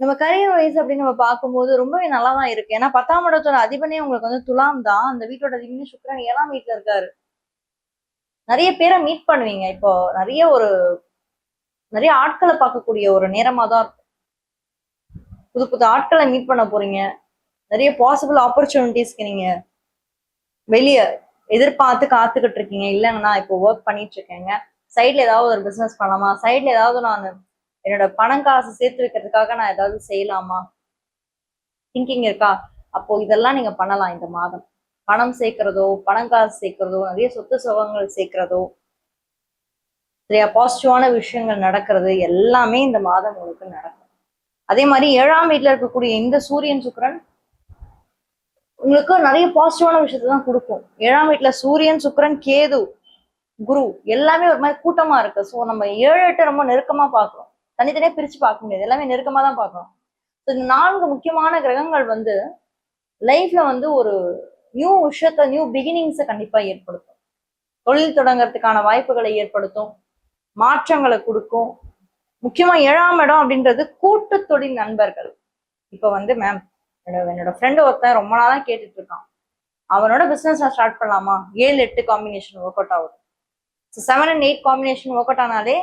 நம்ம career wise அப்படின்னு நம்ம பார்க்கும்போது ரொம்பவே நல்லா தான் இருக்கு. ஏன்னா 10ஆம் இடத்தோட அதிபனே உங்களுக்கு வந்து துலாம் தான். அந்த வீட்டோட அதிபனே சுக்கிரன் 7ஆம் வீட்டுல இருக்காரு. நிறைய பேரை மீட் பண்ணுவீங்க. இப்போ நிறைய ஆட்களை பார்க்கக்கூடிய ஒரு நேரமா தான் இருக்கும். புது புது ஆட்களை மீட் பண்ண போறீங்க. நிறைய பாசிபிள் ஆப்பர்ச்சுனிட்டிஸ்க்கு நீங்க வெளியே எதிர்பார்த்து காத்துக்கிட்டு இருக்கீங்க. இல்லைங்கன்னா இப்போ ஒர்க் பண்ணிட்டு இருக்கேங்க, சைட்ல ஏதாவது ஒரு பிசினஸ் பண்ணலாமா, சைட்ல ஏதாவது நான் என்னோட பணம் காசு சேர்த்து வைக்கிறதுக்காக நான் ஏதாவது செய்யலாமா திங்கிங் இருக்கா? அப்போ இதெல்லாம் நீங்க பண்ணலாம். இந்த மாதம் பணம் சேர்க்கிறதோ, பணம் காசு சேர்க்கிறதோ, நிறைய சொத்து சுகங்கள் சேர்க்கிறதோ, நிறைய பாசிட்டிவான விஷயங்கள் நடக்கிறது எல்லாமே இந்த மாதம் உங்களுக்கு நடக்கும். அதே மாதிரி 7ஆம் வீட்டுல இருக்கக்கூடிய இந்த சூரியன் சுக்கிரன் உங்களுக்கு நிறைய பாசிட்டிவான விஷயத்தை தான் கொடுக்கும். 7ஆம் வீட்டுல சூரியன் சுக்கிரன் கேது குரு எல்லாமே ஒரு மாதிரி கூட்டமா இருக்கு. ஸோ நம்ம 7 8 ரொம்ப நெருக்கமா பார்க்கணும். தனித்தனியா பிரிச்சு பார்க்க முடியாது, எல்லாமே நெருக்கமா தான் பார்க்கணும். இந்த 4 முக்கியமான கிரகங்கள் வந்து லைஃப்ல வந்து ஒரு நியூ விஷயத்த, நியூ பிகினிங்ஸை கண்டிப்பா ஏற்படுத்தும். தொழில் தொடங்குறதுக்கான வாய்ப்புகளை ஏற்படுத்தும், மாற்றங்களை கொடுக்கும். முக்கியமா 7ஆம் இடம் அப்படின்றது கூட்டு தொழில் நண்பர்கள். இப்ப வந்து மேம் என்னோட ஃப்ரெண்டு ஒருத்தன் ரொம்ப நாளா கேட்டுட்டு இருக்கான், அவனோட பிசினஸ் ஸ்டார்ட் பண்ணலாமா? 7 8 காம்பினேஷன் ஒர்க் அவுட் ஆகுது. 7 and 8 காம்பினேஷன் ஒர்க் அவுட் ஆனாலே